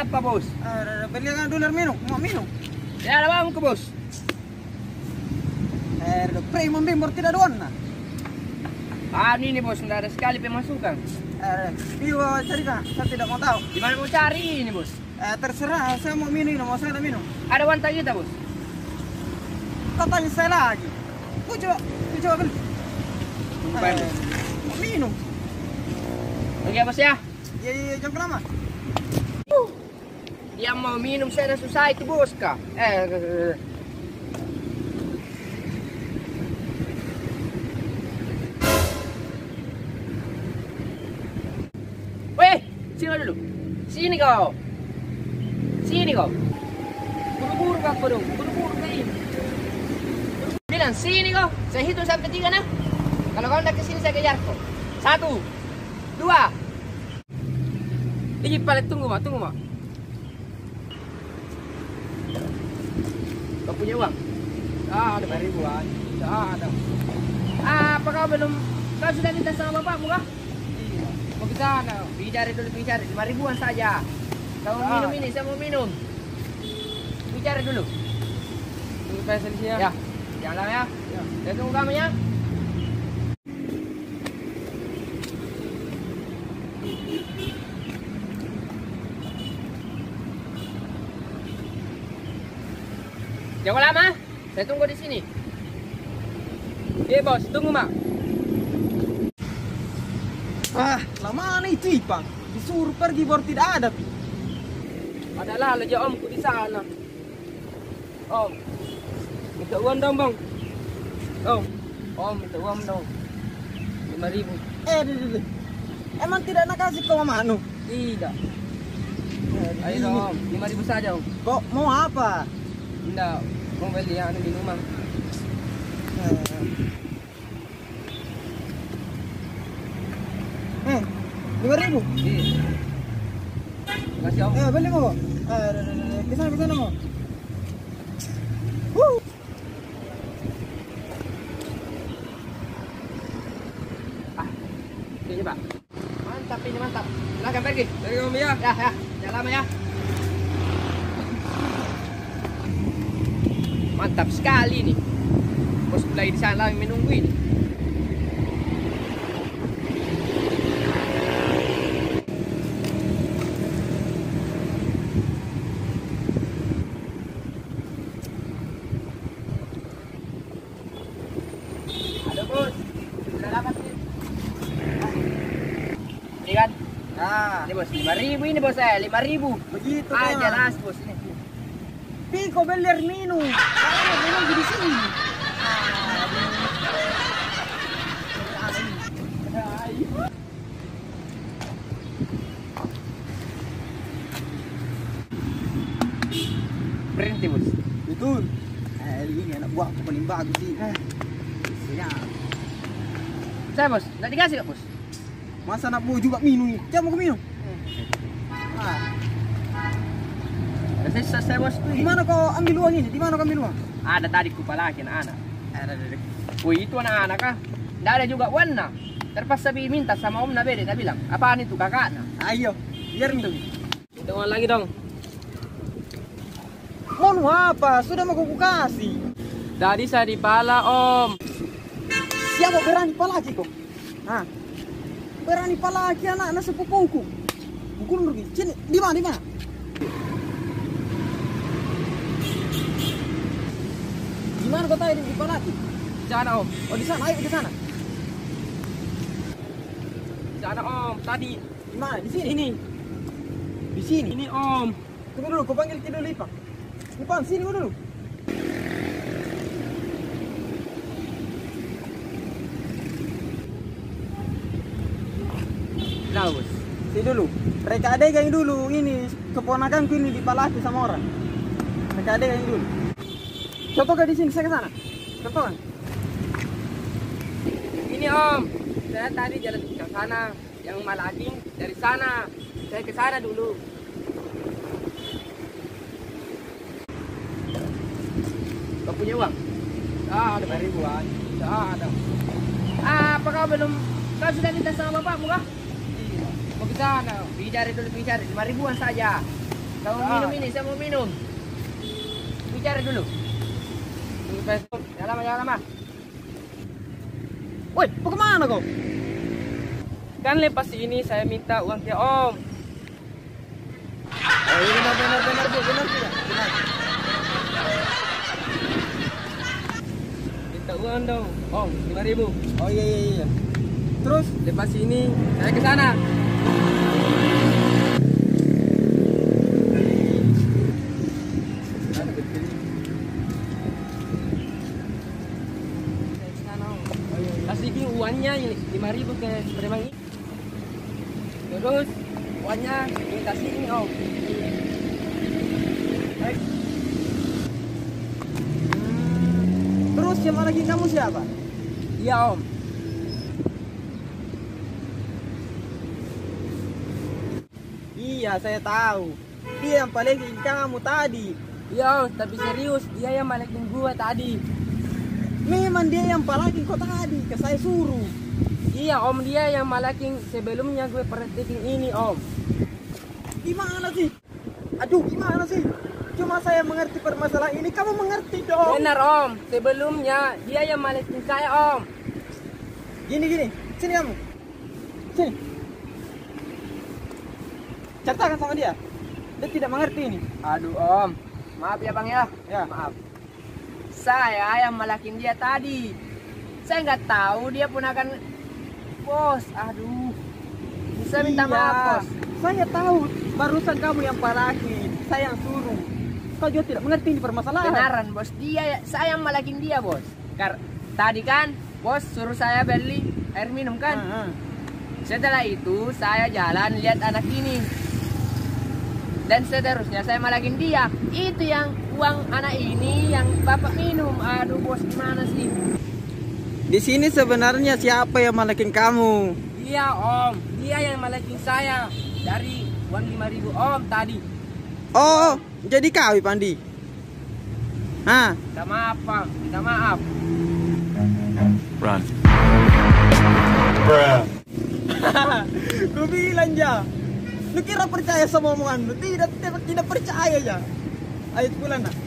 apa, Bos? Belikan dulu air minum, mau minum. Ya, ada bang ke, Bos. Premium bimbor tidak ada warna. Ini nih, Bos, nggak ada sekali pemasukan. Bio cerita, saya tidak mau tahu. Di mana mau cari ini, Bos? Terserah, saya mau minum, mau saya minum. Ada wanita kita, Bos. Kau tanya saya lagi. Ku coba beli. Mau minum. Oke, Bos ya. Iya, jangan lama. Dia mau minum, saya udah susah itu, Bos, kah? Weh, sini dulu. Sini kau. Sini kau. Buru-buru kau dong. Buru-buru kau. Bilang sini kau. Saya hitung sampai 3 nah. Kalau kau udah kesini saya kejar kau. 1, 2. Ih, paling tunggu mak. Kau punya uang? Ada 5.000-an. Ada. Apa kau belum? Kau sudah minta sama bapakmu kah? Mau ke sana, bicara dulu 5.000-an saja. Kau mau minum ini, saya mau minum. Bicara dulu. Tunggu saya di sini Ya, jalan ya. Saya tunggu kamu ya. Jangan lama, saya tunggu di sini. Oke, Bos, tunggu mak. Lama nih itu Ipang. Disuruh pergi baru tidak ada. Adalah aja omku di sana. Om, minta uang dong bang. Om minta uang dong. 5.000. Deh. Emang tidak nak kasih kau manu? Tidak. Ayo dong, Om. 5.000 saja Om. Kok mau apa? Tidak, mau beli yang minuman. Eh, 5.000? Iya. Kasih Om. Beli mau? Kesana mau. Ini Pak. Mantap ini mantap. Silakan pergi. Dari Om ya. Ya, jangan lama ya. Mantap sekali nih. Bos mulai di sana menunggu ini. Ada Bos. Sudah dapat nih. Ini kan? Ini Bos, 5.000 ini Bos saya, 5.000. Begitu Jelas Bos ini. Piko beli air minum. Kalau minum di sini. Berhenti Bos. Betul. Ini anak buahku paling bagus sih. Siap. Saya Bos, nggak dikasih Kak Bos? Masa anak buah juga minum nih? Jangan mau minum. Ada saya Bos tuh. Di mana kau ambil uang ini? Di mana kau ambil uang? Ada tadi kupalakin anak. Wih itu anak-anak kah? Nggak ada juga warna. Terpaksa minta sama Om Nabede, dia bilang, apaan itu kakaknya? Ayo, biarin dong. Kita uang lagi dong. Mau apa? Sudah mau kuku kasih. Tadi saya dipala Om. Siapa berani palaki kok? Berani palaki anak sepupuku. Pukul rugi. Sini, di mana? Di mana kau tahu di palaki? Di sana Om. Oh di sana, ayo ke sana. Di sana Om. Tadi. Di mana? Di sini. Ini. Di sini. Ini Om. Tunggu dulu, kau panggil Kido Lipa. Lipan, sini dulu. Nah Bos. Sini dulu. Reka adegan dulu. Ini keponakanku ini dipalaki sama orang. Reka adegan dulu. Contoh di sini, saya ke sana. Contoh kan? Ini Om. Saya tadi jalan ke sana. Yang Malaking dari sana. Saya ke sana dulu. Kau punya uang? Ada 5.000-an. Ada. Apa kau belum? Kau sudah minta sama bapakmu kah? Mau ke sana. Bicara dulu 5.000-an saja. Kamu minum ini, saya mau minum. Bicara dulu. Tunggu saya. Jangan lama. Woi, mau kemana kau? Kan lepas ini saya minta uang ke Om. Oh iya benar Bu, benar tidak? Benar. Minta uang dong, Om, 5.000. Oh iya. Terus? Lepas ini saya ke sana. Kasih uangnya 5.000 ke preman ini. Terus uangnya ini kasih ini Om. Baik. Terus yang lagi kamu siapa? Iya Om. Iya, saya tahu. Dia yang paling kamu tadi. Iya Om, tapi serius dia yang malekin gua tadi. Memang dia yang palakin kau tadi, ke saya suruh. Iya Om, dia yang malaking sebelumnya gue praktekin ini Om. Gimana sih? Aduh, gimana sih? Cuma saya mengerti permasalahan ini, kamu mengerti dong. Benar Om, sebelumnya dia yang malakin saya Om. Gini, sini kamu. Sini. Ceritakan sama dia. Dia tidak mengerti ini. Aduh Om, maaf ya Bang ya. Ya. Maaf. Saya yang malakin dia tadi. Saya nggak tahu dia ponakan bos. Aduh, bisa minta Iya, maaf bos. saya tahu. Barusan kamu yang palakin, saya yang suruh. Kau juga tidak mengerti ini permasalahan. Benaran bos, saya yang malakin dia bos. Tadi kan bos suruh saya beli air minum kan. Setelah itu saya jalan lihat anak ini. Dan seterusnya saya malakin dia. Itu yang uang anak ini yang bapak minum. Aduh bos, gimana sih? Di sini sebenarnya siapa yang malakin kamu? Iya Om, dia yang malakin saya dari uang 5.000 Om tadi. Oh, jadi kau Pandi. Hah? Minta maaf Bang, minta maaf. Run. Bruh. Ku bilang ya. Lu kira percaya sama omongan lu? Tidak percaya ya. Ayo pulang nak.